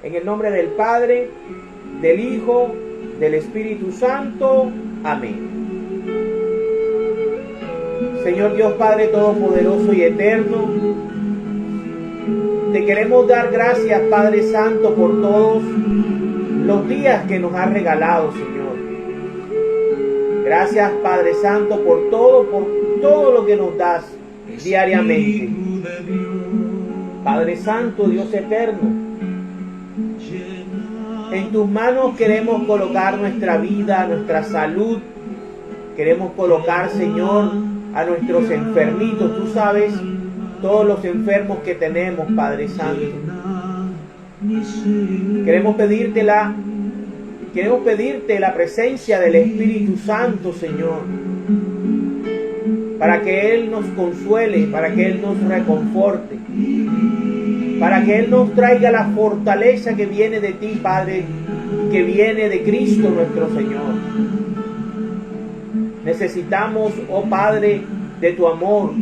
En el nombre del Padre, del Hijo, del Espíritu Santo. Amén. Señor Dios Padre Todopoderoso y Eterno, te queremos dar gracias, Padre Santo, por todos los días que nos has regalado, Señor. Gracias, Padre Santo, por todo lo que nos das diariamente. Padre Santo, Dios Eterno, en tus manos queremos colocar nuestra vida, nuestra salud. Queremos colocar, Señor, a nuestros enfermitos. Tú sabes todos los enfermos que tenemos, Padre Santo. Queremos pedirte la presencia del Espíritu Santo, Señor, para que Él nos consuele, para que Él nos reconforte, para que Él nos traiga la fortaleza que viene de ti, Padre, que viene de Cristo nuestro Señor. Necesitamos, oh Padre, de tu amor,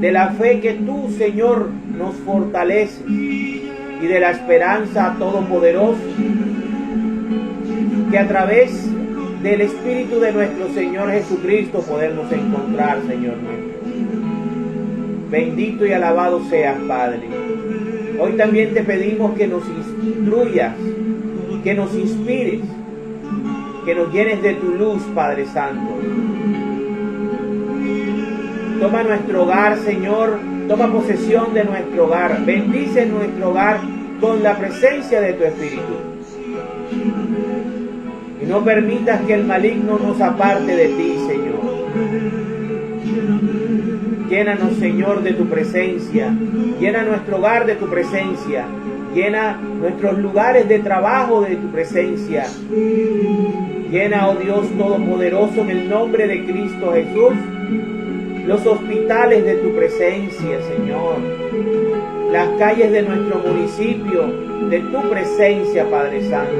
de la fe que tú, Señor, nos fortaleces y de la esperanza todopoderosa que a través del Espíritu de nuestro Señor Jesucristo podemos encontrar, Señor nuestro. Bendito y alabado seas, Padre. Hoy también te pedimos que nos instruyas, que nos inspires, que nos llenes de tu luz, Padre Santo. Toma nuestro hogar, Señor, toma posesión de nuestro hogar. Bendice nuestro hogar con la presencia de tu Espíritu. Y no permitas que el maligno nos aparte de ti, Señor. Llénanos, Señor, de tu presencia. Llena nuestro hogar de tu presencia. Llena nuestros lugares de trabajo de tu presencia. Llena, oh Dios Todopoderoso, en el nombre de Cristo Jesús, los hospitales de tu presencia, Señor. Las calles de nuestro municipio de tu presencia, Padre Santo.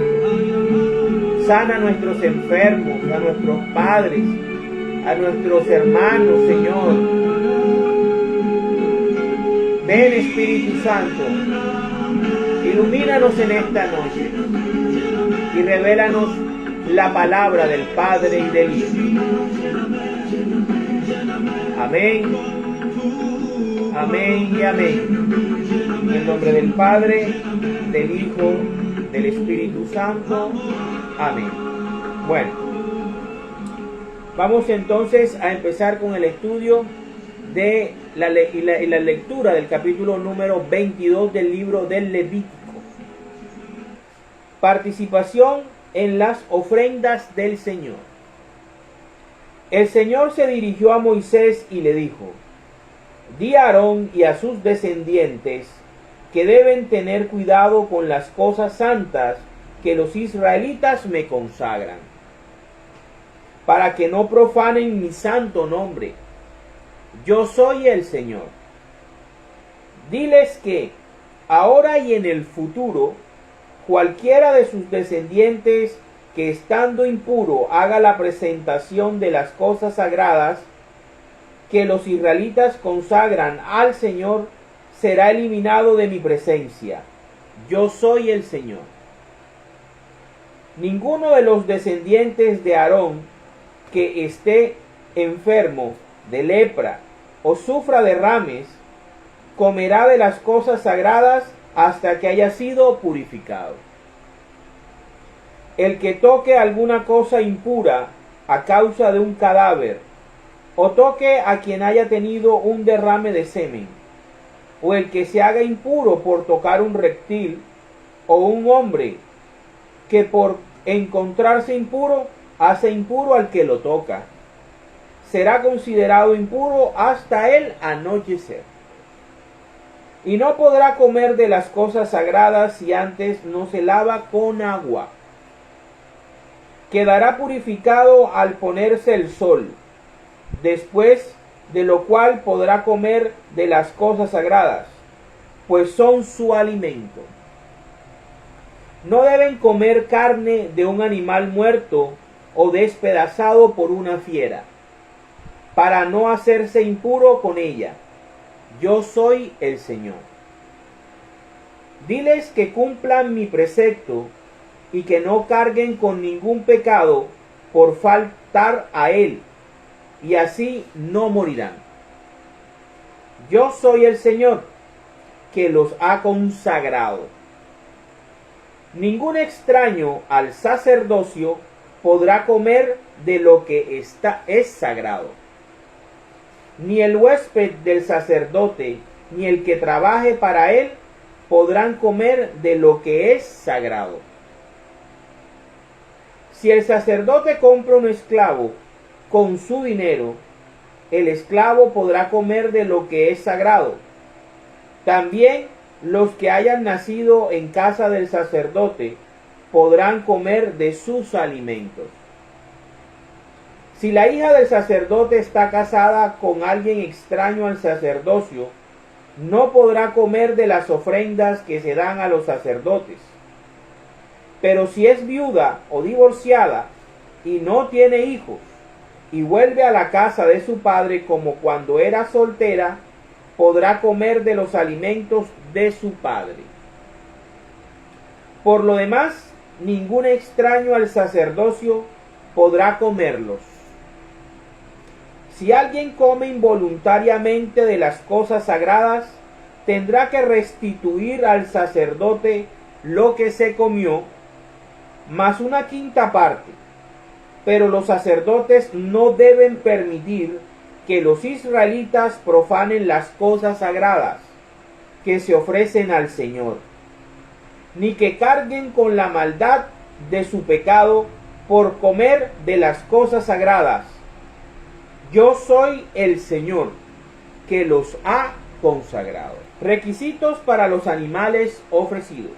Sana a nuestros enfermos, a nuestros padres, a nuestros hermanos, Señor. Ven, Espíritu Santo, ilumínanos en esta noche y revélanos la palabra del Padre y del Hijo. Amén, amén y amén. En el nombre del Padre, del Hijo, del Espíritu Santo. Amén. Bueno, vamos entonces a empezar con el estudio de la lectura del capítulo número 22 del libro del Levítico. Participación en las ofrendas del Señor. El Señor se dirigió a Moisés y le dijo: di a Aarón y a sus descendientes que deben tener cuidado con las cosas santas que los israelitas me consagran, para que no profanen mi santo nombre. Yo soy el Señor. Diles que ahora y en el futuro cualquiera de sus descendientes que estando impuro haga la presentación de las cosas sagradas que los israelitas consagran al Señor, será eliminado de mi presencia. Yo soy el Señor. Ninguno de los descendientes de Aarón que esté enfermo de lepra o sufra derrames comerá de las cosas sagradas hasta que haya sido purificado. El que toque alguna cosa impura a causa de un cadáver, o toque a quien haya tenido un derrame de semen, o el que se haga impuro por tocar un reptil, o un hombre que por encontrarse impuro hace impuro al que lo toca, será considerado impuro hasta el anochecer. Y no podrá comer de las cosas sagradas si antes no se lava con agua. Quedará purificado al ponerse el sol, después de lo cual podrá comer de las cosas sagradas, pues son su alimento. No deben comer carne de un animal muerto o despedazado por una fiera, para no hacerse impuro con ella. Yo soy el Señor. Diles que cumplan mi precepto y que no carguen con ningún pecado por faltar a él, y así no morirán. Yo soy el Señor, que los ha consagrado. Ningún extraño al sacerdocio podrá comer de lo que es sagrado. Ni el huésped del sacerdote, ni el que trabaje para él, podrán comer de lo que es sagrado. Si el sacerdote compra un esclavo con su dinero, el esclavo podrá comer de lo que es sagrado. También los que hayan nacido en casa del sacerdote podrán comer de sus alimentos. Si la hija del sacerdote está casada con alguien extraño al sacerdocio, no podrá comer de las ofrendas que se dan a los sacerdotes. Pero si es viuda o divorciada y no tiene hijos, y vuelve a la casa de su padre como cuando era soltera, podrá comer de los alimentos de su padre. Por lo demás, ningún extraño al sacerdocio podrá comerlos. Si alguien come involuntariamente de las cosas sagradas, tendrá que restituir al sacerdote lo que se comió, más una quinta parte. Pero los sacerdotes no deben permitir que los israelitas profanen las cosas sagradas que se ofrecen al Señor, ni que carguen con la maldad de su pecado por comer de las cosas sagradas. Yo soy el Señor, que los ha consagrado. Requisitos para los animales ofrecidos.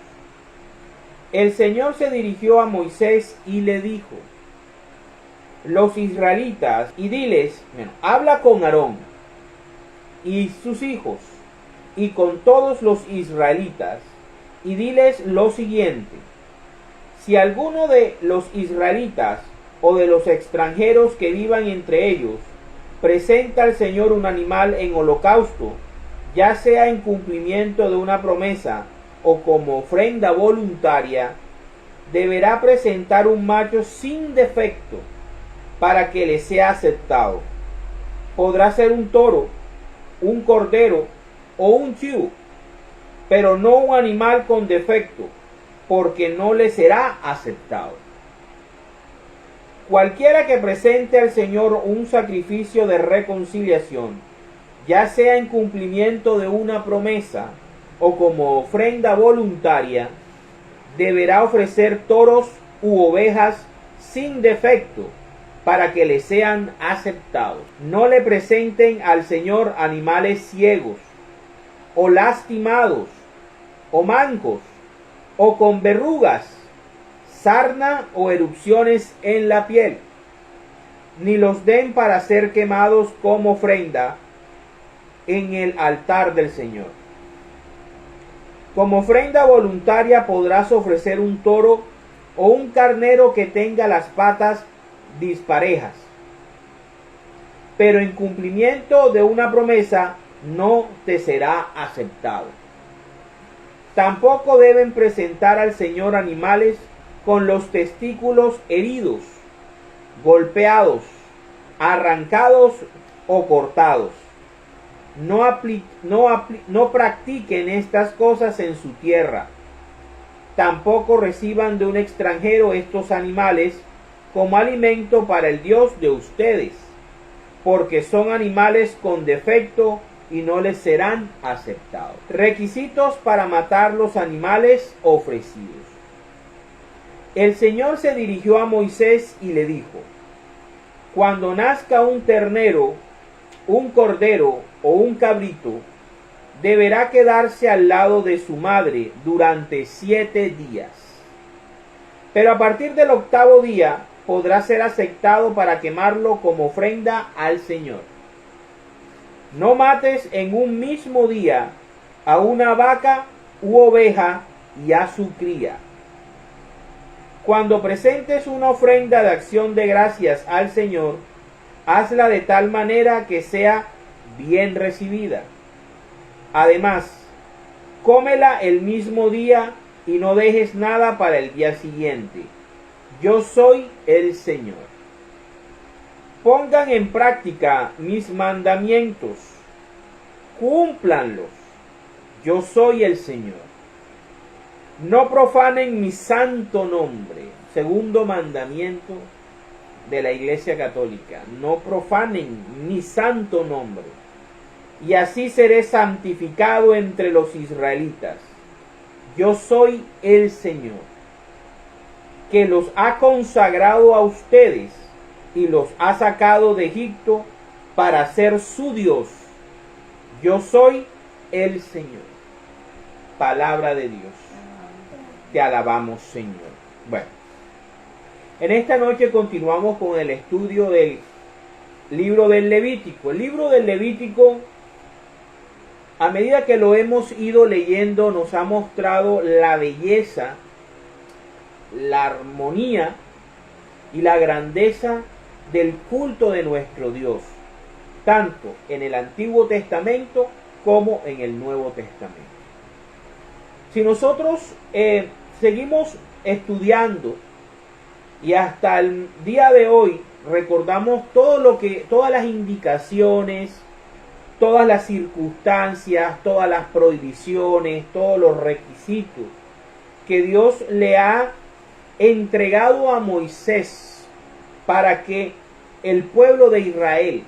El Señor se dirigió a Moisés y le dijo: los israelitas, y diles, habla con Aarón y sus hijos y con todos los israelitas, y diles lo siguiente: si alguno de los israelitas o de los extranjeros que vivan entre ellos presenta al Señor un animal en holocausto, ya sea en cumplimiento de una promesa o como ofrenda voluntaria, deberá presentar un macho sin defecto para que le sea aceptado. Podrá ser un toro, un cordero o un chivo, pero no un animal con defecto, porque no le será aceptado. Cualquiera que presente al Señor un sacrificio de reconciliación, ya sea en cumplimiento de una promesa o como ofrenda voluntaria, deberá ofrecer toros u ovejas sin defecto para que le sean aceptados. No le presenten al Señor animales ciegos, o lastimados, o mancos, o con verrugas, sarna o erupciones en la piel, ni los den para ser quemados como ofrenda en el altar del Señor. Como ofrenda voluntaria podrás ofrecer un toro o un carnero que tenga las patas disparejas, pero en cumplimiento de una promesa no te será aceptado. Tampoco deben presentar al Señor animales con los testículos heridos, golpeados, arrancados o cortados. No practiquen estas cosas en su tierra. Tampoco reciban de un extranjero estos animales como alimento para el Dios de ustedes, porque son animales con defecto y no les serán aceptados. Requisitos para matar los animales ofrecidos. El Señor se dirigió a Moisés y le dijo: cuando nazca un ternero, un cordero o un cabrito, deberá quedarse al lado de su madre durante 7 días. Pero a partir del 8º día podrá ser aceptado para quemarlo como ofrenda al Señor. No mates en un mismo día a una vaca u oveja y a su cría. Cuando presentes una ofrenda de acción de gracias al Señor, hazla de tal manera que sea bien recibida. Además, cómela el mismo día y no dejes nada para el día siguiente. Yo soy el Señor. Pongan en práctica mis mandamientos, cúmplanlos. Yo soy el Señor. No profanen mi santo nombre. Segundo mandamiento de la Iglesia Católica. No profanen mi santo nombre. Y así seré santificado entre los israelitas. Yo soy el Señor, que los ha consagrado a ustedes y los ha sacado de Egipto para ser su Dios. Yo soy el Señor. Palabra de Dios. Te alabamos, Señor. Bueno, en esta noche continuamos con el estudio del libro del Levítico. El libro del Levítico, a medida que lo hemos ido leyendo, nos ha mostrado la belleza, la armonía y la grandeza del culto de nuestro Dios, tanto en el Antiguo Testamento como en el Nuevo Testamento. Si nosotros seguimos estudiando y hasta el día de hoy recordamos todas las indicaciones, todas las circunstancias, todas las prohibiciones, todos los requisitos que Dios le ha entregado a Moisés para que el pueblo de Israel,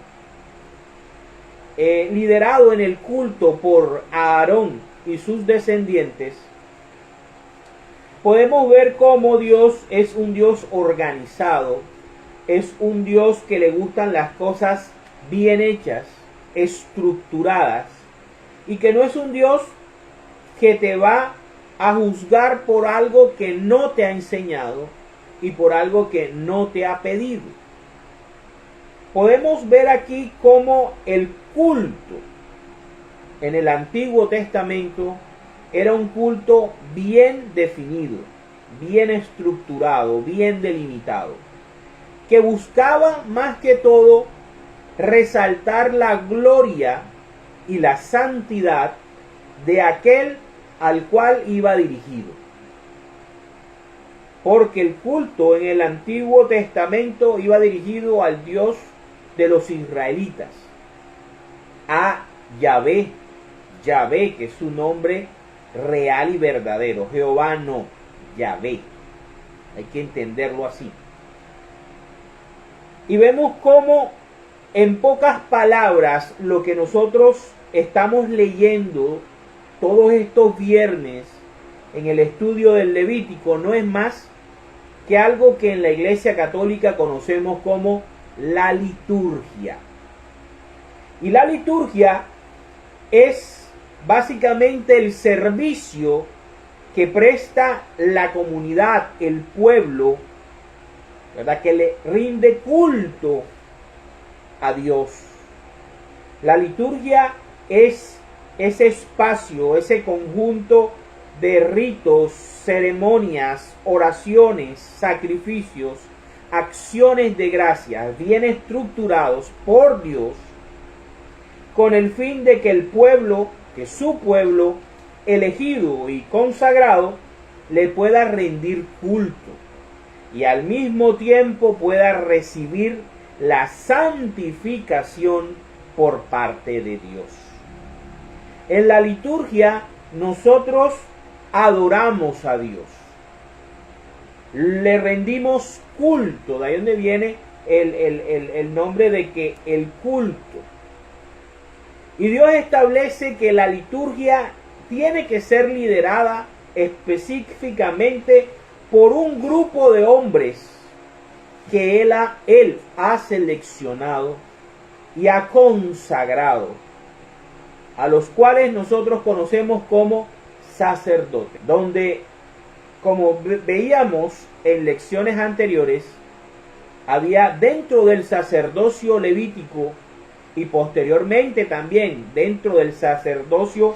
liderado en el culto por Aarón y sus descendientes, podemos ver cómo Dios es un Dios organizado, es un Dios que le gustan las cosas bien hechas, estructuradas, y que no es un Dios que te va a juzgar por algo que no te ha enseñado y por algo que no te ha pedido. Podemos ver aquí cómo el culto en el Antiguo Testamento era un culto bien definido, bien estructurado, bien delimitado, que buscaba más que todo resaltar la gloria y la santidad de aquel al cual iba dirigido. Porque el culto en el Antiguo Testamento iba dirigido al Dios de los israelitas, a Yahvé, Yahvé, que es su nombre real y verdadero. Jehová no, Yahvé. Hay que entenderlo así. Y vemos cómo, en pocas palabras, lo que nosotros estamos leyendo todos estos viernes en el estudio del Levítico no es más que algo que en la Iglesia Católica conocemos como la liturgia. Y la liturgia es básicamente el servicio que presta la comunidad, el pueblo, ¿verdad?, que le rinde culto a Dios. La liturgia es ese espacio, ese conjunto de ritos, ceremonias, oraciones, sacrificios, acciones de gracias bien estructurados por Dios, con el fin de que el pueblo, que su pueblo elegido y consagrado, le pueda rendir culto y al mismo tiempo pueda recibir la santificación por parte de Dios. En la liturgia nosotros adoramos a Dios, le rendimos culto, de ahí donde viene el nombre de que el culto. Y Dios establece que la liturgia tiene que ser liderada específicamente por un grupo de hombres que Él ha seleccionado y ha consagrado, a los cuales nosotros conocemos como sacerdotes, donde, como veíamos en lecciones anteriores, había dentro del sacerdocio levítico y posteriormente también dentro del sacerdocio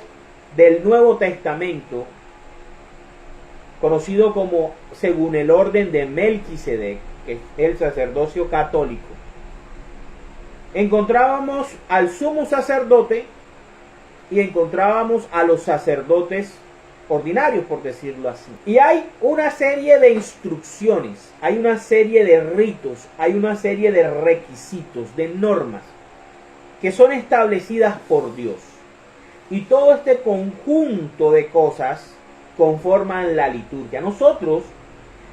del Nuevo Testamento, conocido como según el orden de Melquisedec, que es el sacerdocio católico, encontrábamos al sumo sacerdote y encontrábamos a los sacerdotes ordinarios, por decirlo así. Y hay una serie de instrucciones, hay una serie de ritos, hay una serie de requisitos, de normas que son establecidas por Dios. Y todo este conjunto de cosas conforman la liturgia. Nosotros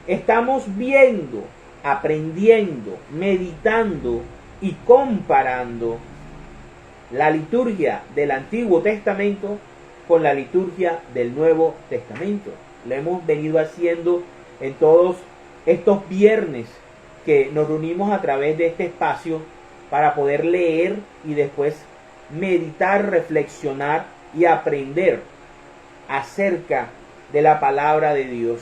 estamos viendo, aprendiendo, meditando y comparando la liturgia del Antiguo Testamento con la liturgia del Nuevo Testamento. Lo hemos venido haciendo en todos estos viernes que nos reunimos a través de este espacio para poder leer y después meditar, reflexionar y aprender acerca de la palabra de Dios.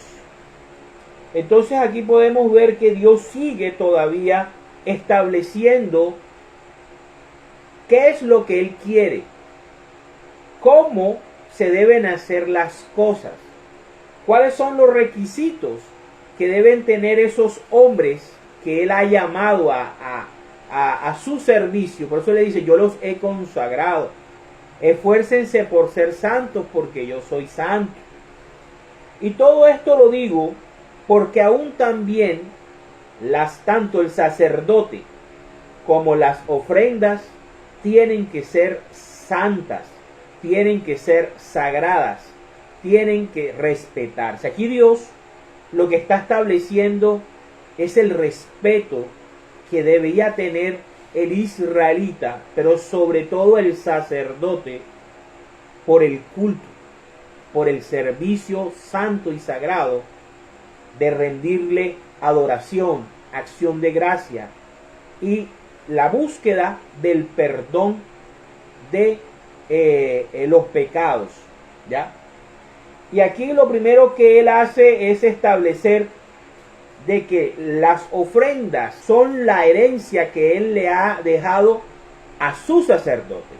Entonces aquí podemos ver que Dios sigue todavía estableciendo qué es lo que Él quiere, cómo se deben hacer las cosas, cuáles son los requisitos que deben tener esos hombres que Él ha llamado a su servicio. Por eso le dice: yo los he consagrado, esfuércense por ser santos porque yo soy santo. Y todo esto lo digo porque aún también tanto el sacerdote como las ofrendas tienen que ser santas, tienen que ser sagradas, tienen que respetarse. Aquí Dios lo que está estableciendo es el respeto que debía tener el israelita, pero sobre todo el sacerdote, por el culto, por el servicio santo y sagrado de rendirle adoración, acción de gracia y la búsqueda del perdón de los pecados, ¿ya? Y aquí lo primero que él hace es establecer de que las ofrendas son la herencia que él le ha dejado a sus sacerdotes.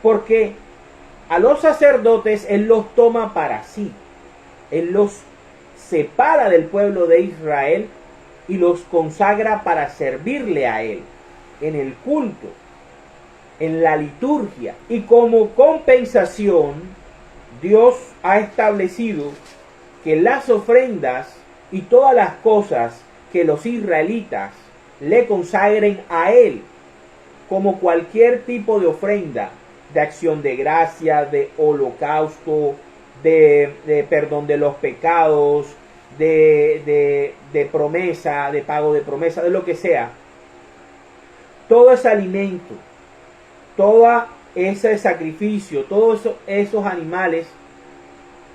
Porque a los sacerdotes él los toma para sí. Él los separa del pueblo de Israel y los consagra para servirle a él en el culto, en la liturgia. Y como compensación, Dios ha establecido que las ofrendas y todas las cosas que los israelitas le consagren a él, como cualquier tipo de ofrenda, de acción de gracia, de holocausto, de perdón de los pecados, de promesa, de pago de promesa, de lo que sea, todo ese alimento, todo ese sacrificio, todos esos animales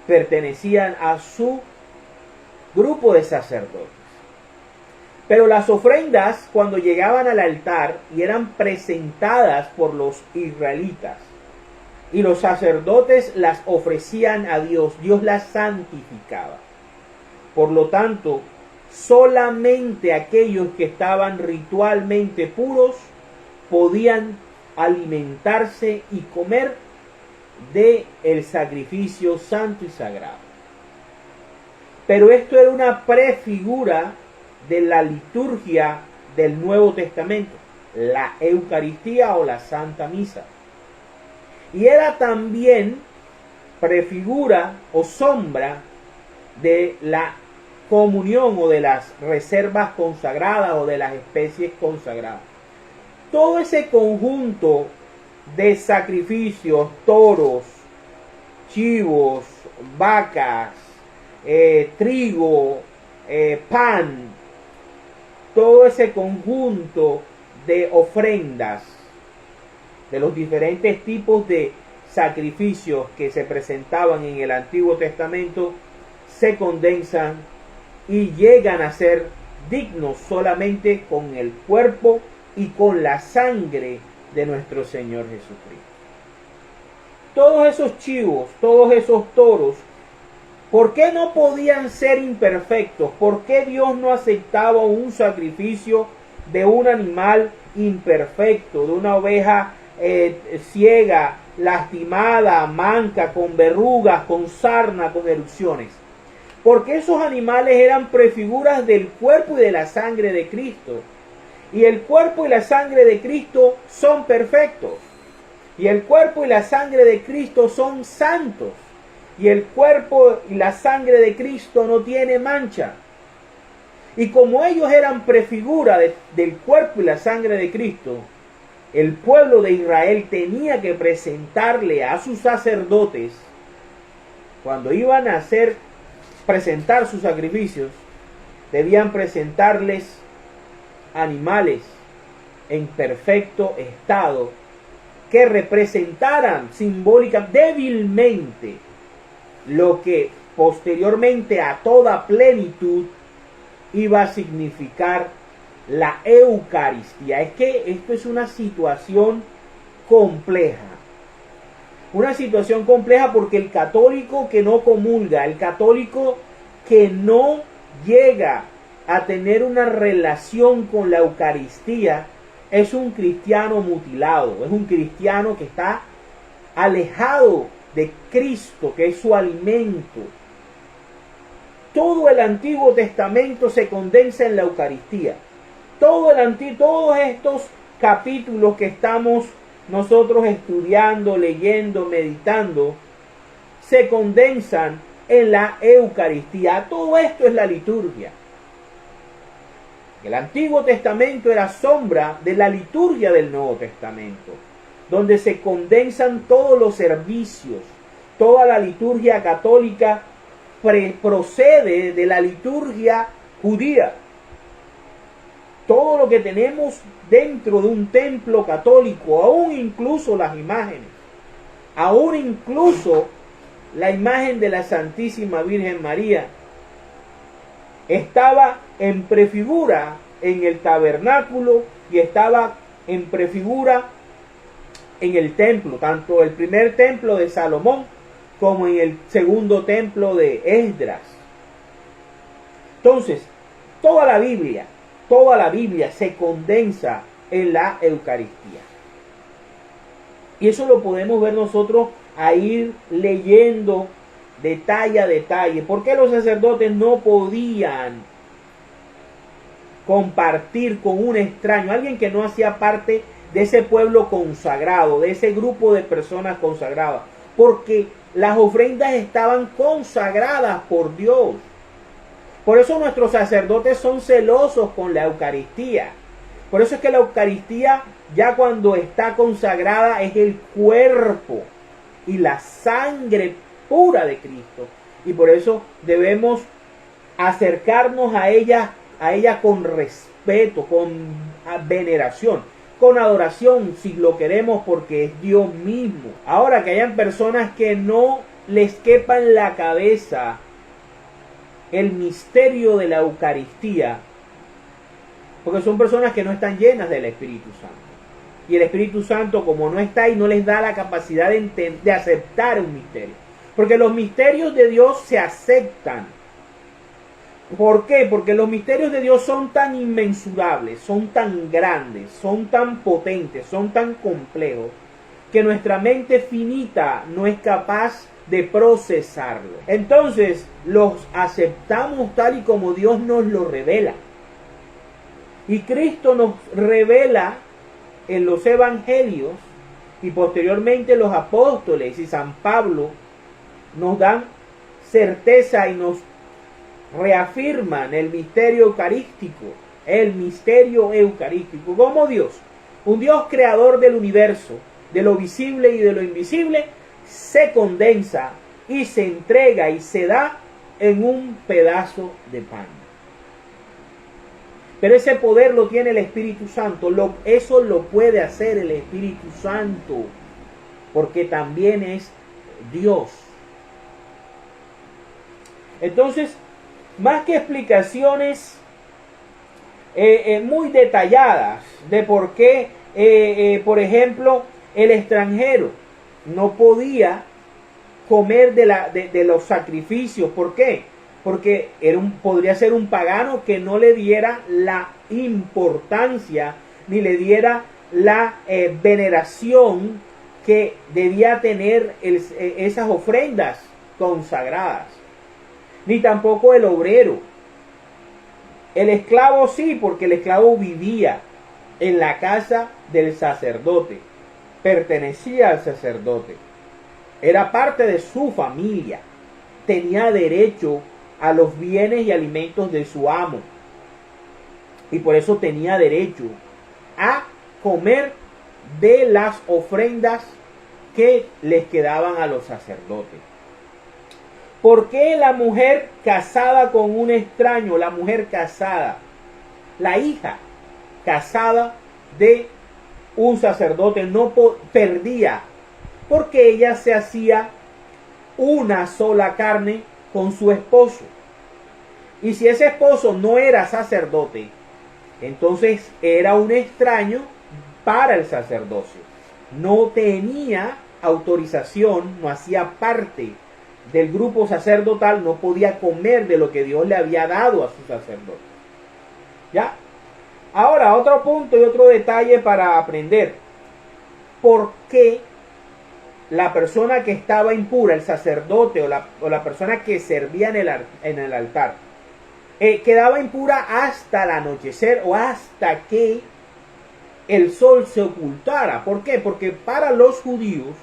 pertenecían a su grupo de sacerdotes. Pero las ofrendas, cuando llegaban al altar y eran presentadas por los israelitas, y los sacerdotes las ofrecían a Dios, Dios las santificaba. Por lo tanto, solamente aquellos que estaban ritualmente puros podían alimentarse y comer de el sacrificio santo y sagrado. Pero esto era una prefigura de la liturgia del Nuevo Testamento, la Eucaristía o la Santa Misa. Y era también prefigura o sombra de la comunión o de las reservas consagradas o de las especies consagradas. Todo ese conjunto de sacrificios, toros, chivos, vacas, trigo, pan, todo ese conjunto de ofrendas, de los diferentes tipos de sacrificios que se presentaban en el Antiguo Testamento, se condensan y llegan a ser dignos solamente con el cuerpo y con la sangre de nuestro Señor Jesucristo. Todos esos chivos, todos esos toros, ¿por qué no podían ser imperfectos? ¿Por qué Dios no aceptaba un sacrificio de un animal imperfecto, de una oveja ciega, lastimada, manca, con verrugas, con sarna, con erupciones? Porque esos animales eran prefiguras del cuerpo y de la sangre de Cristo. Y el cuerpo y la sangre de Cristo son perfectos. Y el cuerpo y la sangre de Cristo son santos. Y el cuerpo y la sangre de Cristo no tiene mancha. Y como ellos eran prefigura del cuerpo y la sangre de Cristo, el pueblo de Israel tenía que presentarle a sus sacerdotes, cuando iban a presentar sus sacrificios, debían presentarles animales en perfecto estado, que representaran simbólica débilmente lo que posteriormente a toda plenitud iba a significar la Eucaristía. Es que esto es una situación compleja. Una situación compleja porque el católico que no comulga, el católico que no llega a tener una relación con la Eucaristía, es un cristiano mutilado, es un cristiano que está alejado de Cristo, que es su alimento. Todo el Antiguo Testamento se condensa en la Eucaristía. Todos estos capítulos que estamos nosotros estudiando, leyendo, meditando, se condensan en la Eucaristía. Todo esto es la liturgia. El Antiguo Testamento era sombra de la liturgia del Nuevo Testamento, donde se condensan todos los servicios. Toda la liturgia católica procede de la liturgia judía. Todo lo que tenemos dentro de un templo católico, aún incluso las imágenes, aún incluso la imagen de la Santísima Virgen María, estaba en prefigura en el tabernáculo y estaba en prefigura en el templo, tanto el primer templo de Salomón como en el segundo templo de Esdras. Entonces, toda la Biblia se condensa en la Eucaristía. Y eso lo podemos ver nosotros a ir leyendo detalle a detalle. ¿Por qué los sacerdotes no podían compartir con un extraño, alguien que no hacía parte de ese pueblo consagrado, de ese grupo de personas consagradas? Porque las ofrendas estaban consagradas por Dios. Por eso nuestros sacerdotes son celosos con la Eucaristía. Por eso es que la Eucaristía, ya cuando está consagrada, es el cuerpo y la sangre pura de Cristo. Y por eso debemos acercarnos a ella con respeto, con veneración, con adoración, si lo queremos, porque es Dios mismo. Ahora, que hayan personas que no les quepa en la cabeza el misterio de la Eucaristía, porque son personas que no están llenas del Espíritu Santo. Y el Espíritu Santo, como no está ahí, no les da la capacidad de aceptar un misterio. Porque los misterios de Dios se aceptan. ¿Por qué? Porque los misterios de Dios son tan inmensurables, son tan grandes, son tan potentes, son tan complejos, que nuestra mente finita no es capaz de procesarlo. Entonces los aceptamos tal y como Dios nos lo revela. Y Cristo nos revela en los evangelios, y posteriormente los apóstoles y San Pablo nos dan certeza y nos reafirman el misterio eucarístico. El misterio eucarístico como Dios, un Dios creador del universo, de lo visible y de lo invisible, se condensa y se entrega y se da en un pedazo de pan. Pero ese poder lo tiene el Espíritu Santo. Eso lo puede hacer el Espíritu Santo, porque también es Dios. Entonces, más que explicaciones muy detalladas de por qué, por ejemplo, el extranjero no podía comer de los sacrificios. ¿Por qué? Porque podría ser un pagano que no le diera la importancia ni le diera la veneración que debía tener esas ofrendas consagradas. Ni tampoco el obrero. El esclavo sí, porque el esclavo vivía en la casa del sacerdote. pertenecía al sacerdote. Era parte de su familia. Tenía derecho a los bienes y alimentos de su amo. Y por eso tenía derecho a comer de las ofrendas que les quedaban a los sacerdotes. ¿Por qué la mujer casada con un extraño, la mujer casada, la hija casada de un sacerdote no perdía? Porque ella se hacía una sola carne con su esposo. Y si ese esposo no era sacerdote, entonces era un extraño para el sacerdocio. No tenía autorización, no hacía parte del grupo sacerdotal, no podía comer de lo que Dios le había dado a su sacerdote. ¿Ya? Ahora, otro punto y otro detalle para aprender. ¿Por qué la persona que estaba impura, el sacerdote o la persona que servía en el altar, quedaba impura hasta el anochecer o hasta que el sol se ocultara? ¿Por qué? Porque para los judíos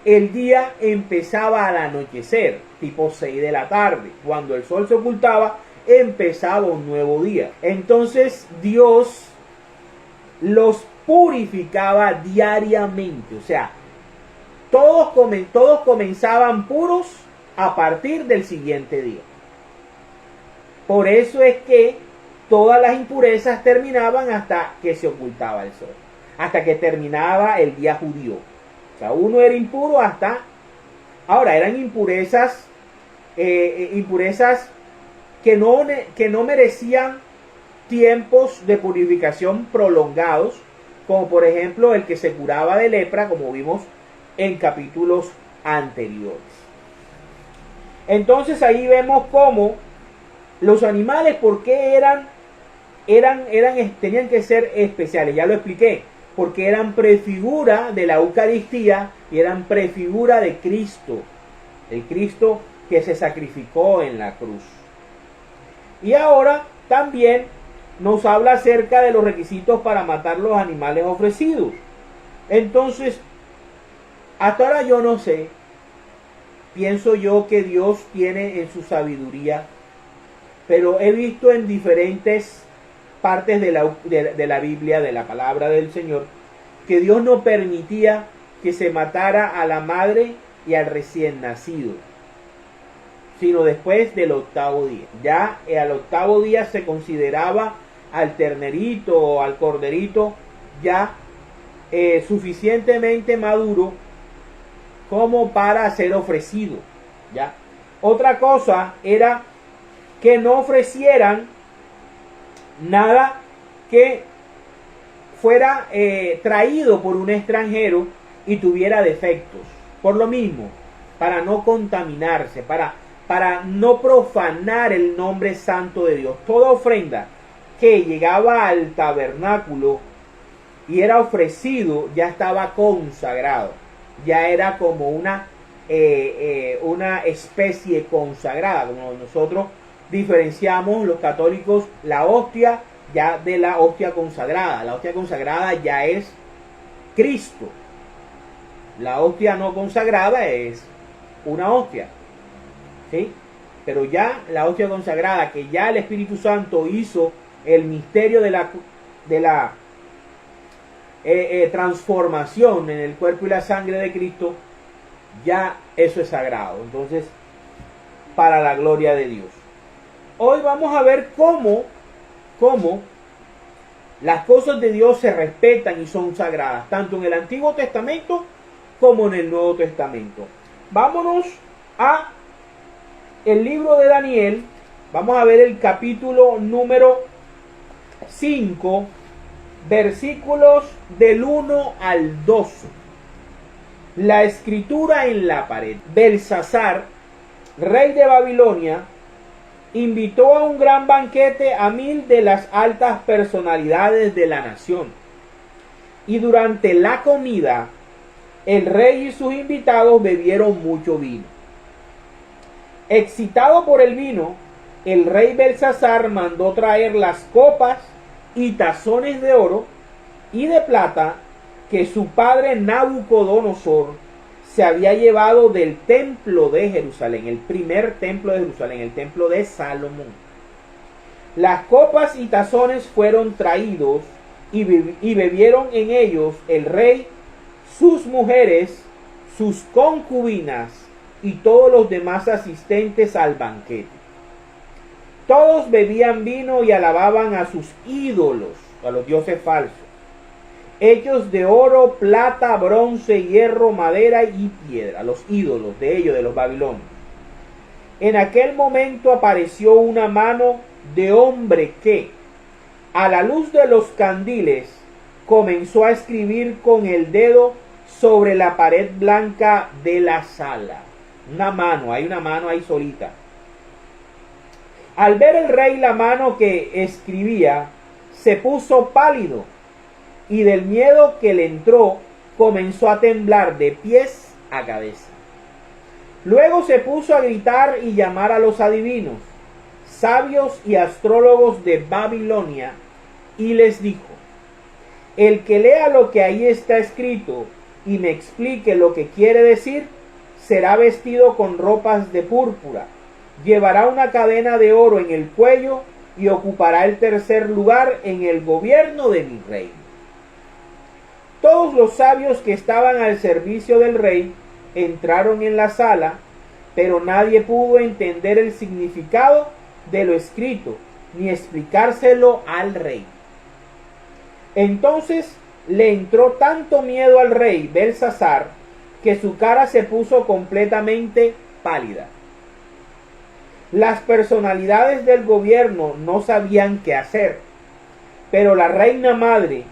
el día empezaba al anochecer, tipo 6 de la tarde. Cuando el sol se ocultaba, empezaba un nuevo día. Entonces Dios los purificaba diariamente. O sea, todos comenzaban puros a partir del siguiente día. Por eso es que todas las impurezas terminaban hasta que se ocultaba el sol, hasta que terminaba el día judío. O sea, uno era impuro hasta... Ahora, eran impurezas que no merecían tiempos de purificación prolongados, como por ejemplo el que se curaba de lepra, como vimos en capítulos anteriores. Entonces ahí vemos cómo los animales, ¿por qué tenían que ser especiales? Ya lo expliqué, porque eran prefigura de la Eucaristía y eran prefigura de Cristo, el Cristo que se sacrificó en la cruz. Y ahora también nos habla acerca de los requisitos para matar los animales ofrecidos. Entonces, hasta ahora yo no sé, pienso yo que Dios tiene en su sabiduría, pero he visto en diferentes partes de la Biblia, de la palabra del Señor, que Dios no permitía que se matara a la madre y al recién nacido, sino después del 8º día. Ya al 8º día se consideraba al ternerito o al corderito ya suficientemente maduro como para ser ofrecido. ¿Ya? Otra cosa era que no ofrecieran nada que fuera traído por un extranjero y tuviera defectos. Por lo mismo, para no contaminarse, para no profanar el nombre santo de Dios. Toda ofrenda que llegaba al tabernáculo y era ofrecido ya estaba consagrado. Ya era como una especie consagrada, como nosotros diferenciamos los católicos la hostia ya de la hostia consagrada. La hostia consagrada ya es Cristo. La hostia no consagrada es una hostia, ¿sí? Pero ya la hostia consagrada, que ya el Espíritu Santo hizo el misterio de la transformación en el cuerpo y la sangre de Cristo, ya eso es sagrado. Entonces, para la gloria de Dios. Hoy vamos a ver cómo las cosas de Dios se respetan y son sagradas, tanto en el Antiguo Testamento como en el Nuevo Testamento. Vámonos a el libro de Daniel. Vamos a ver el capítulo número 5, versículos del 1 al 12. La escritura en la pared. Belsasar, rey de Babilonia, invitó a un gran banquete a 1000 de las altas personalidades de la nación. Y durante la comida, el rey y sus invitados bebieron mucho vino. Excitado por el vino, el rey Belsasar mandó traer las copas y tazones de oro y de plata que su padre Nabucodonosor se había llevado del templo de Jerusalén, el primer templo de Jerusalén, el templo de Salomón. Las copas y tazones fueron traídos y bebieron en ellos el rey, sus mujeres, sus concubinas y todos los demás asistentes al banquete. Todos bebían vino y alababan a sus ídolos, a los dioses falsos, hechos de oro, plata, bronce, hierro, madera y piedra, los ídolos de ellos, de los babilonios. En aquel momento apareció una mano de hombre que, a la luz de los candiles, comenzó a escribir con el dedo sobre la pared blanca de la sala. Hay una mano ahí solita. Al ver el rey la mano que escribía, se puso pálido y del miedo que le entró comenzó a temblar de pies a cabeza. Luego se puso a gritar y llamar a los adivinos, sabios y astrólogos de Babilonia, y les dijo: el que lea lo que ahí está escrito y me explique lo que quiere decir, será vestido con ropas de púrpura, llevará una cadena de oro en el cuello y ocupará el tercer lugar en el gobierno de mi reino. Todos los sabios que estaban al servicio del rey entraron en la sala, pero nadie pudo entender el significado de lo escrito, ni explicárselo al rey. Entonces le entró tanto miedo al rey Belsasar, que su cara se puso completamente pálida. Las personalidades del gobierno no sabían qué hacer, pero la reina madre,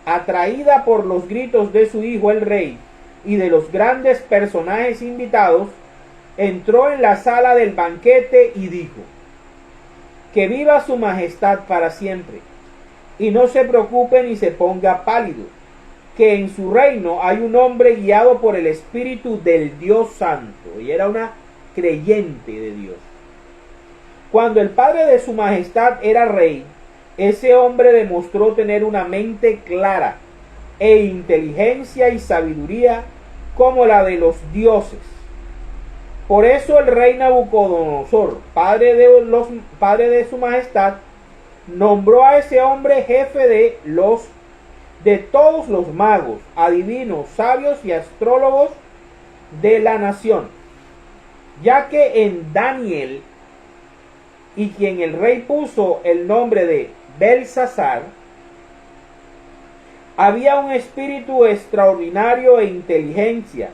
atraída por los gritos de su hijo el rey y de los grandes personajes invitados, entró en la sala del banquete y dijo: que viva su majestad para siempre, y no se preocupe ni se ponga pálido, que en su reino hay un hombre guiado por el Espíritu del Dios Santo, y era una creyente de Dios. Cuando el padre de su majestad era rey, ese hombre demostró tener una mente clara e inteligencia y sabiduría como la de los dioses. Por eso el rey Nabucodonosor, padre de su majestad, nombró a ese hombre jefe de todos los magos, adivinos, sabios y astrólogos de la nación, ya que en Daniel, y quien el rey puso el nombre de Belsasar, había un espíritu extraordinario e inteligencia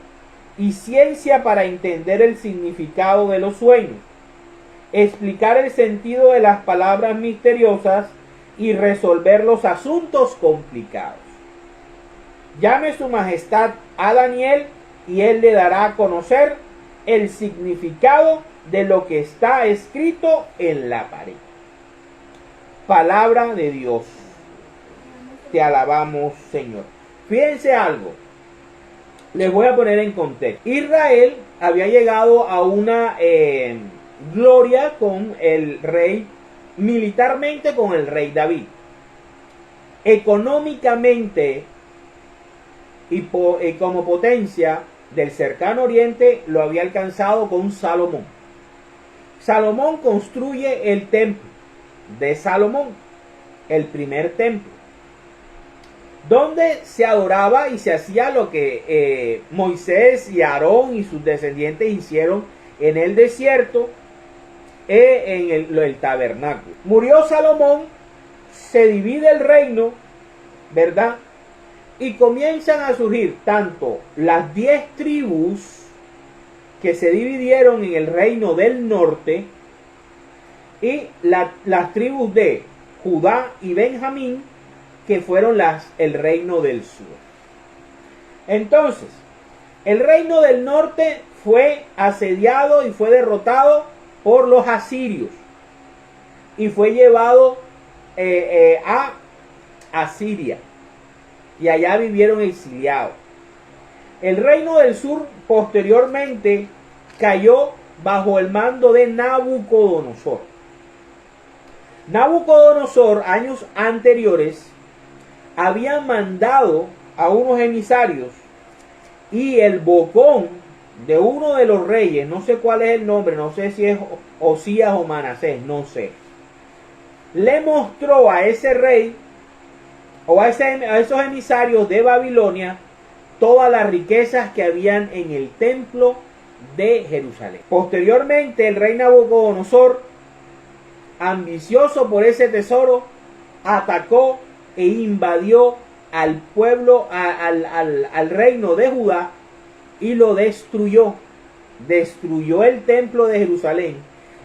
y ciencia para entender el significado de los sueños, explicar el sentido de las palabras misteriosas y resolver los asuntos complicados. Llame su majestad a Daniel y él le dará a conocer el significado de lo que está escrito en la pared. Palabra de Dios. Te alabamos, Señor. Fíjense algo. Les voy a poner en contexto. Israel había llegado a una gloria con el rey, militarmente con el rey David. Económicamente y como potencia del cercano oriente lo había alcanzado con Salomón. Salomón construye el templo de Salomón, el primer templo, donde se adoraba y se hacía lo que Moisés y Aarón y sus descendientes hicieron en el desierto, en el tabernáculo. Murió Salomón, se divide el reino, ¿verdad? Y comienzan a surgir tanto las 10 tribus que se dividieron en el reino del norte y las tribus de Judá y Benjamín, que fueron el reino del sur. Entonces, el reino del norte fue asediado y fue derrotado por los asirios y fue llevado a Asiria, y allá vivieron exiliados. El reino del sur posteriormente cayó bajo el mando de Nabucodonosor. Nabucodonosor, años anteriores, había mandado a unos emisarios y el bocón de uno de los reyes, no sé cuál es el nombre, no sé si es Osías o Manasés, no sé, le mostró a ese rey o a esos emisarios de Babilonia todas las riquezas que habían en el templo de Jerusalén. Posteriormente el rey Nabucodonosor, ambicioso por ese tesoro, atacó e invadió al pueblo, al reino de Judá, y lo destruyó. Destruyó el templo de Jerusalén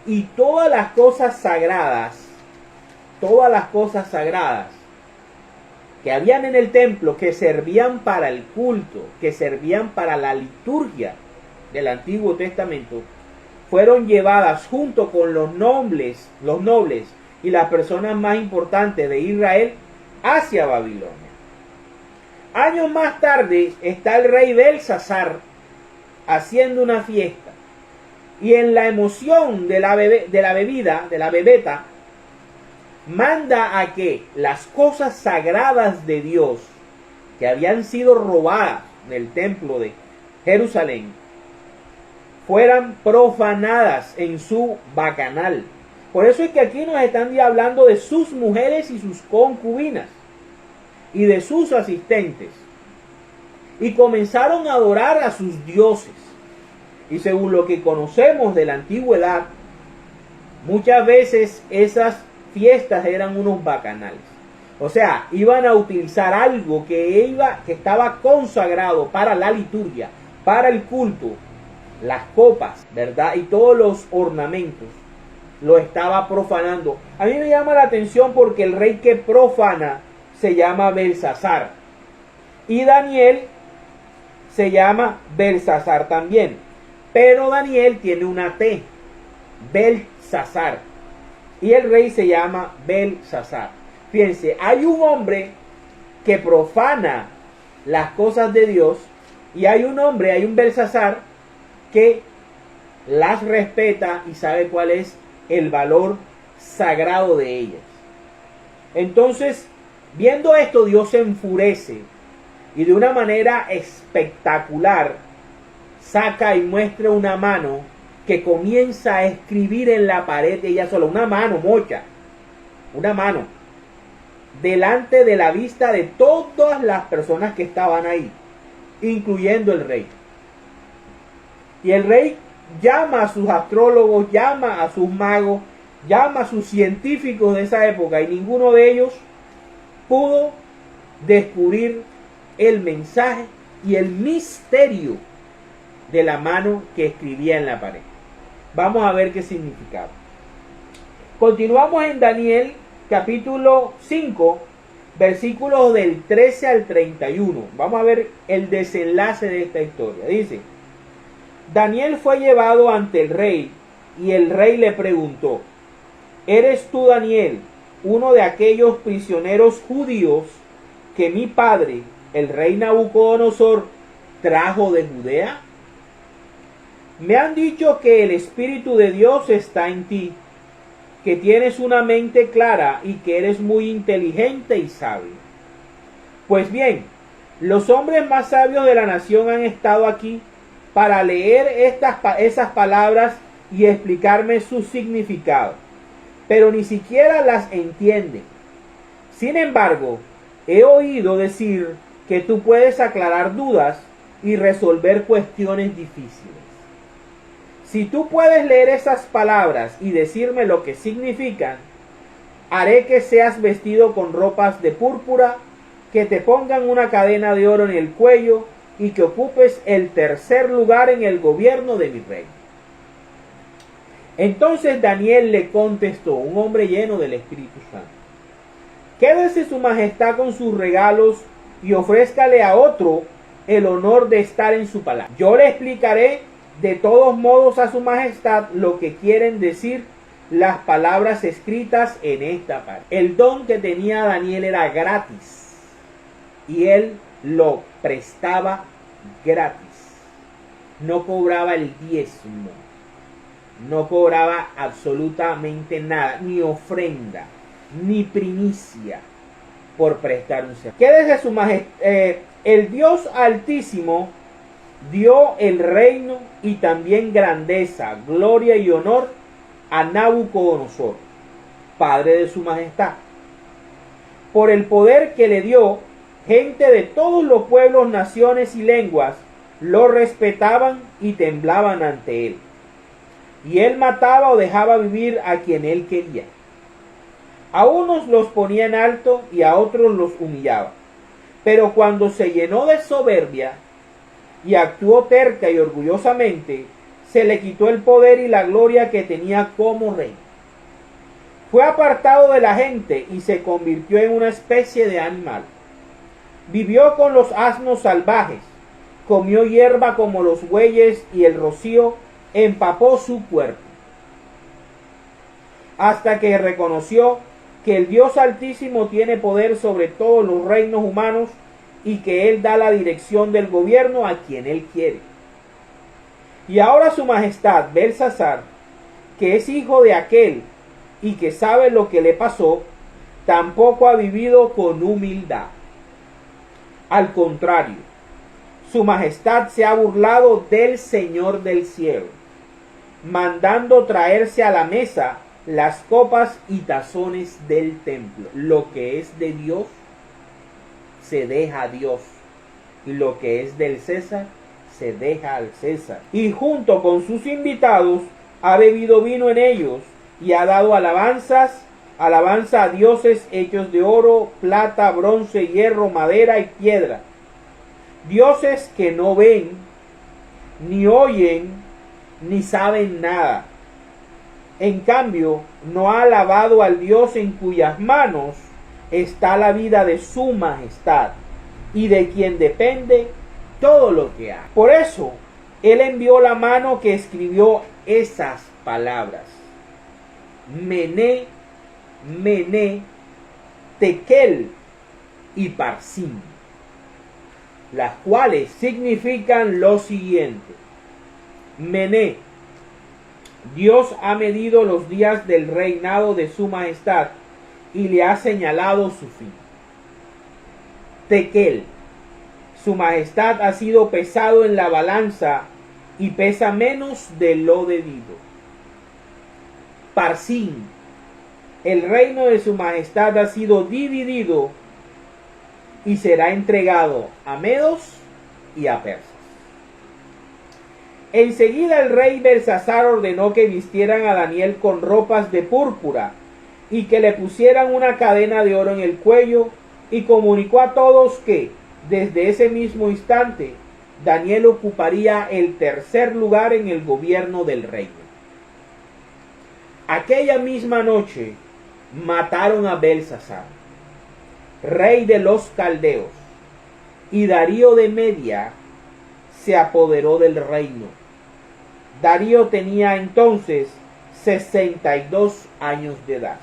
y todas las cosas sagradas que habían en el templo, que servían para el culto, que servían para la liturgia del Antiguo Testamento, fueron llevadas junto con los nobles y las personas más importantes de Israel hacia Babilonia. Años más tarde está el rey Belsasar haciendo una fiesta, y en la emoción de la bebeta, manda a que las cosas sagradas de Dios que habían sido robadas del templo de Jerusalén fueran profanadas en su bacanal. Por eso es que aquí nos están hablando de sus mujeres y sus concubinas y de sus asistentes, y comenzaron a adorar a sus dioses. Y según lo que conocemos de la antigüedad, muchas veces esas fiestas eran unos bacanales. O sea, iban a utilizar algo que estaba consagrado para la liturgia, para el culto, las copas, ¿verdad? Y todos los ornamentos, lo estaba profanando. A mí me llama la atención porque el rey que profana se llama Belsasar, y Daniel se llama Belsasar también, pero Daniel tiene una T, Belsasar, y el rey se llama Belsasar. Fíjense, hay un hombre que profana las cosas de Dios, y hay un Belsasar que las respeta y sabe cuál es el valor sagrado de ellas. Entonces, viendo esto, Dios se enfurece y de una manera espectacular saca y muestra una mano que comienza a escribir en la pared ella sola, una mano mocha, una mano, delante de la vista de todas las personas que estaban ahí, incluyendo el rey. Y el rey llama a sus astrólogos, llama a sus magos, llama a sus científicos de esa época, y ninguno de ellos pudo descubrir el mensaje y el misterio de la mano que escribía en la pared. Vamos a ver qué significaba. Continuamos en Daniel capítulo 5, versículos del 13 al 31. Vamos a ver el desenlace de esta historia. Dice: Daniel fue llevado ante el rey, y el rey le preguntó: ¿eres tú, Daniel, uno de aquellos prisioneros judíos que mi padre, el rey Nabucodonosor, trajo de Judea? Me han dicho que el Espíritu de Dios está en ti, que tienes una mente clara y que eres muy inteligente y sabio. Pues bien, los hombres más sabios de la nación han estado aquí para leer esas palabras y explicarme su significado, pero ni siquiera las entienden. Sin embargo, he oído decir que tú puedes aclarar dudas y resolver cuestiones difíciles. Si tú puedes leer esas palabras y decirme lo que significan, haré que seas vestido con ropas de púrpura, que te pongan una cadena de oro en el cuello y que ocupes el tercer lugar en el gobierno de mi reino. Entonces Daniel le contestó, un hombre lleno del Espíritu Santo: quédese su majestad con sus regalos y ofrézcale a otro el honor de estar en su palacio. Yo le explicaré de todos modos a su majestad lo que quieren decir las palabras escritas en esta parte. El don que tenía Daniel era gratis y él lo prestaba gratis. No cobraba el diezmo, no cobraba absolutamente nada, ni ofrenda, ni primicia por prestar un servicio. El Dios Altísimo dio el reino y también grandeza, gloria y honor a Nabucodonosor, padre de su majestad. Por el poder que le dio, gente de todos los pueblos, naciones y lenguas lo respetaban y temblaban ante él. Y él mataba o dejaba vivir a quien él quería. A unos los ponía en alto y a otros los humillaba. Pero cuando se llenó de soberbia y actuó terca y orgullosamente, se le quitó el poder y la gloria que tenía como rey. Fue apartado de la gente y se convirtió en una especie de animal. Vivió con los asnos salvajes, comió hierba como los bueyes y el rocío empapó su cuerpo. Hasta que reconoció que el Dios Altísimo tiene poder sobre todos los reinos humanos y que Él da la dirección del gobierno a quien Él quiere. Y ahora su majestad Belsasar, que es hijo de aquel y que sabe lo que le pasó, tampoco ha vivido con humildad. Al contrario, su majestad se ha burlado del Señor del cielo, mandando traerse a la mesa las copas y tazones del templo. Lo que es de Dios se deja a Dios, y lo que es del César se deja al César. Y junto con sus invitados ha bebido vino en ellos y ha dado alabanza a dioses hechos de oro, plata, bronce, hierro, madera y piedra. Dioses que no ven, ni oyen, ni saben nada. En cambio, no ha alabado al Dios en cuyas manos está la vida de su majestad y de quien depende todo lo que hay. Por eso, él envió la mano que escribió esas palabras: Mené, Mené, Tekel y Parsim, las cuales significan lo siguiente. Mené: Dios ha medido los días del reinado de su majestad y le ha señalado su fin. Tekel: su majestad ha sido pesado en la balanza y pesa menos de lo debido. Parsim: el reino de su majestad ha sido dividido y será entregado a medos y a persas. Enseguida el rey Belsasar ordenó que vistieran a Daniel con ropas de púrpura y que le pusieran una cadena de oro en el cuello, y comunicó a todos que, desde ese mismo instante, Daniel ocuparía el tercer lugar en el gobierno del reino. Aquella misma noche mataron a Belsasar, rey de los caldeos, y Darío de Media se apoderó del reino. Darío tenía entonces 62 años de edad.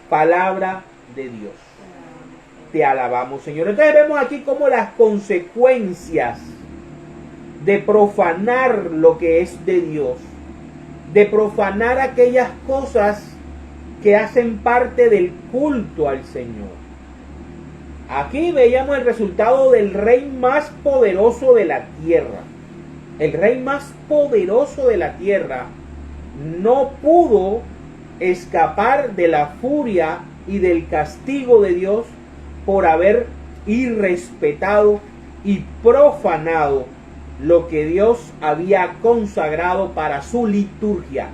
Palabra de Dios. Te alabamos, Señor. Entonces vemos aquí como las consecuencias de profanar lo que es de Dios, de profanar aquellas cosas que hacen parte del culto al Señor. Aquí veíamos el resultado del rey más poderoso de la tierra. El rey más poderoso de la tierra no pudo escapar de la furia y del castigo de Dios por haber irrespetado y profanado lo que Dios había consagrado para su liturgia,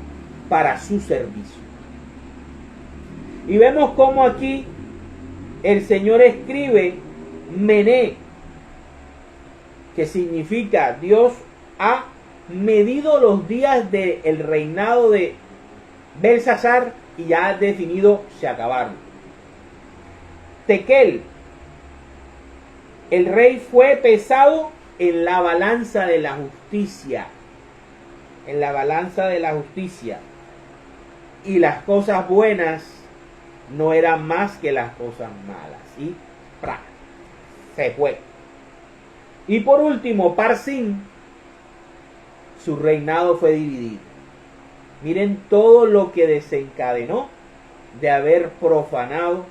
para su servicio. Y vemos cómo aquí el Señor escribe Mené, que significa Dios ha medido los días del reinado de Belsasar y ya ha definido se acabaron. Tekel: el rey fue pesado en la balanza de la justicia. En la balanza de la justicia. Y las cosas buenas no eran más que las cosas malas. Y ¡pra! Se fue. Y por último, Parsim: su reinado fue dividido. Miren todo lo que desencadenó de haber profanado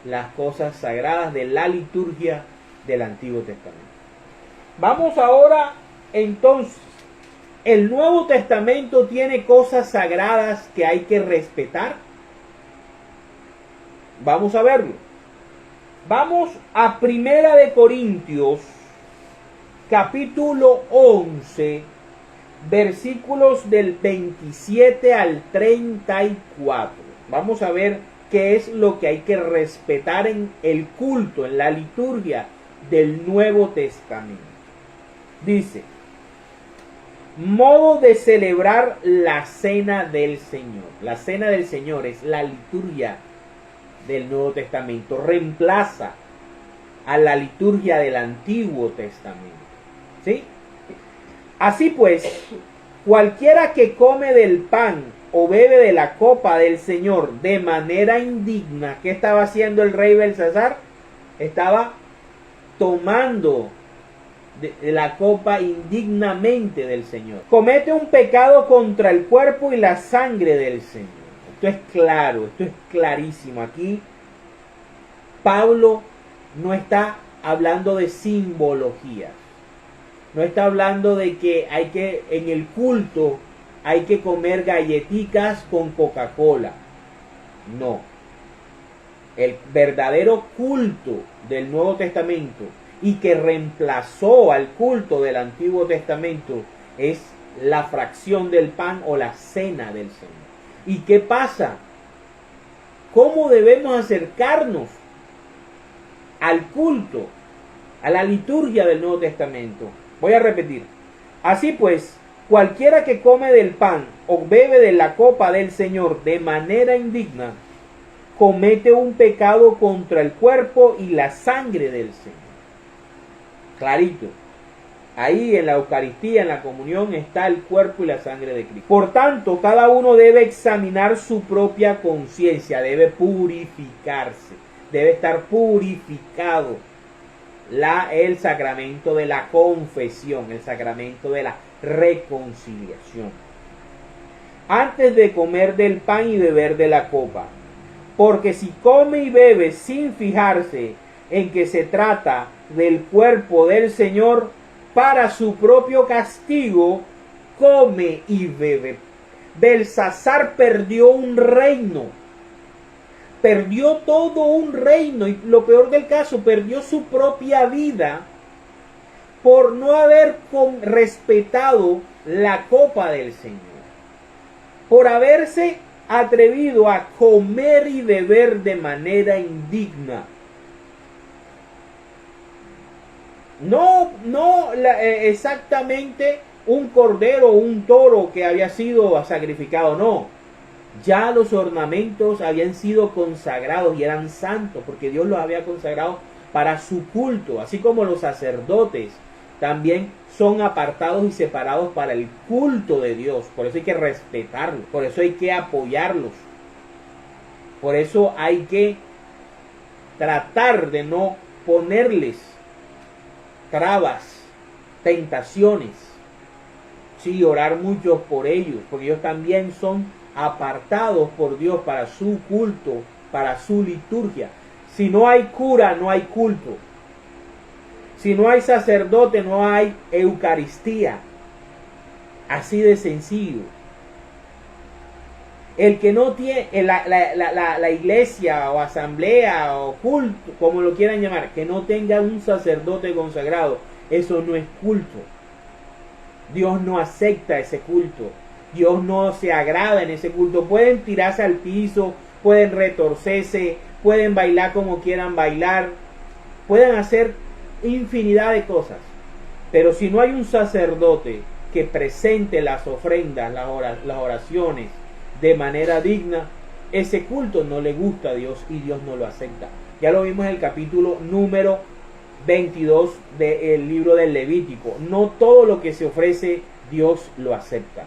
las cosas sagradas de la liturgia del Antiguo Testamento. Vamos ahora entonces. ¿El Nuevo Testamento tiene cosas sagradas que hay que respetar? Vamos a verlo. Vamos a Primera de Corintios, capítulo 11, versículos del 27 al 34. Vamos a ver qué es lo que hay que respetar en el culto, en la liturgia del Nuevo Testamento. Dice: modo de celebrar la cena del Señor. La cena del Señor es la liturgia del Nuevo Testamento. Reemplaza a la liturgia del Antiguo Testamento. ¿Sí? Así pues, cualquiera que come del pan o bebe de la copa del Señor de manera indigna, ¿qué estaba haciendo el rey Belsasar? Estaba tomando de la copa indignamente del Señor. Comete un pecado contra el cuerpo y la sangre del Señor. Esto es claro, esto es clarísimo. Aquí Pablo no está hablando de simbología. No está hablando de que en el culto hay que comer galletitas con Coca-Cola. No. El verdadero culto del Nuevo Testamento y que reemplazó al culto del Antiguo Testamento es la fracción del pan o la cena del Señor. ¿Y qué pasa? ¿Cómo debemos acercarnos al culto, a la liturgia del Nuevo Testamento? Voy a repetir. Así pues, cualquiera que come del pan o bebe de la copa del Señor de manera indigna, comete un pecado contra el cuerpo y la sangre del Señor. Clarito. Ahí en la Eucaristía, en la comunión, está el cuerpo y la sangre de Cristo. Por tanto, cada uno debe examinar su propia conciencia, debe purificarse, debe estar purificado. El sacramento de la confesión, el sacramento de la reconciliación, antes de comer del pan y beber de la copa. Porque si come y bebe sin fijarse en que se trata del cuerpo del Señor, para su propio castigo come y bebe. Belsasar perdió un reino. Perdió todo un reino y lo peor del caso, perdió su propia vida por no haber respetado la copa del Señor. Por haberse atrevido a comer y beber de manera indigna. No exactamente un cordero o un toro que había sido sacrificado, no. Ya los ornamentos habían sido consagrados y eran santos porque Dios los había consagrado para su culto, así como los sacerdotes también son apartados y separados para el culto de Dios. Por eso hay que respetarlos, por eso hay que apoyarlos, por eso hay que tratar de no ponerles trabas, tentaciones, sí, orar mucho por ellos, porque ellos también son apartados por Dios para su culto, para su liturgia. Si no hay cura, no hay culto. Si no hay sacerdote, no hay Eucaristía. Así de sencillo. El que no tiene la iglesia o asamblea o culto, como lo quieran llamar, que no tenga un sacerdote consagrado, eso no es culto. Dios no acepta ese culto. Dios no se agrada en ese culto. Pueden tirarse al piso, pueden retorcerse, pueden bailar como quieran bailar, pueden hacer infinidad de cosas. Pero si no hay un sacerdote que presente las ofrendas, las oraciones de manera digna, ese culto no le gusta a Dios y Dios no lo acepta. Ya lo vimos en el capítulo número 22 del libro del Levítico. No todo lo que se ofrece Dios lo acepta.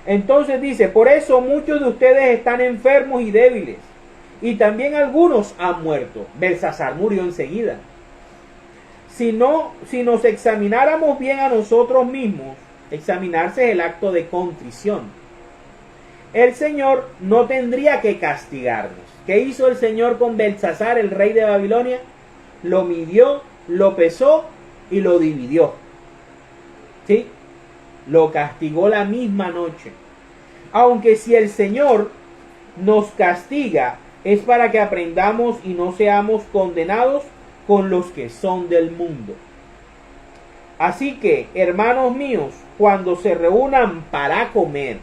Entonces dice: por eso muchos de ustedes están enfermos y débiles, y también algunos han muerto. Belsasar murió enseguida. Si nos examináramos bien a nosotros mismos, examinarse es el acto de contrición, el Señor no tendría que castigarnos. ¿Qué hizo el Señor con Belsasar, el rey de Babilonia? lo midió, lo pesó y lo dividió. ¿Sí? Lo castigó la misma noche. Aunque si el Señor nos castiga, es para que aprendamos y no seamos condenados con los que son del mundo. Así que, hermanos míos, cuando se reúnan para comer,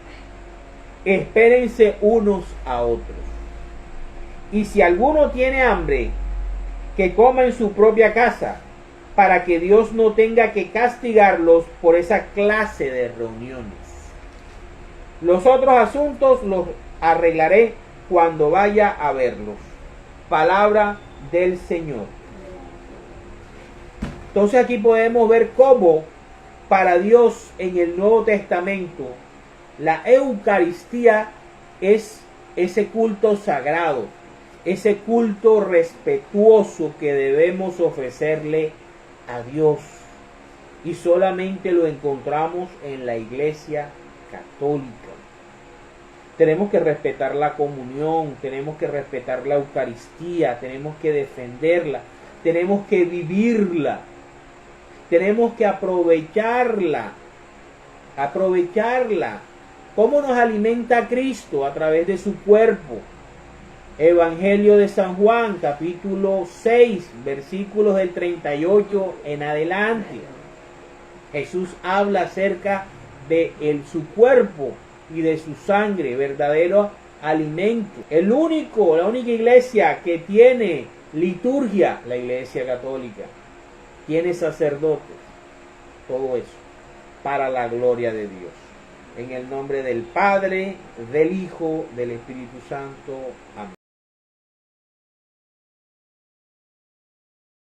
espérense unos a otros. Y si alguno tiene hambre, que coma en su propia casa, para que Dios no tenga que castigarlos por esa clase de reuniones. Los otros asuntos los arreglaré cuando vaya a verlos. Palabra del Señor. Entonces aquí podemos ver cómo para Dios en el Nuevo Testamento la Eucaristía es ese culto sagrado, ese culto respetuoso que debemos ofrecerle a Dios. Y solamente lo encontramos en la Iglesia Católica. Tenemos que respetar la comunión, tenemos que respetar la Eucaristía, tenemos que defenderla, tenemos que vivirla, tenemos que aprovecharla. ¿Cómo nos alimenta Cristo? A través de su cuerpo. Evangelio de San Juan, capítulo 6, versículos del 38 en adelante. Jesús habla acerca de su cuerpo y de su sangre, verdadero alimento. La única iglesia que tiene liturgia, la Iglesia Católica, tiene sacerdotes, todo eso, para la gloria de Dios. En el nombre del Padre, del Hijo, del Espíritu Santo. Amén.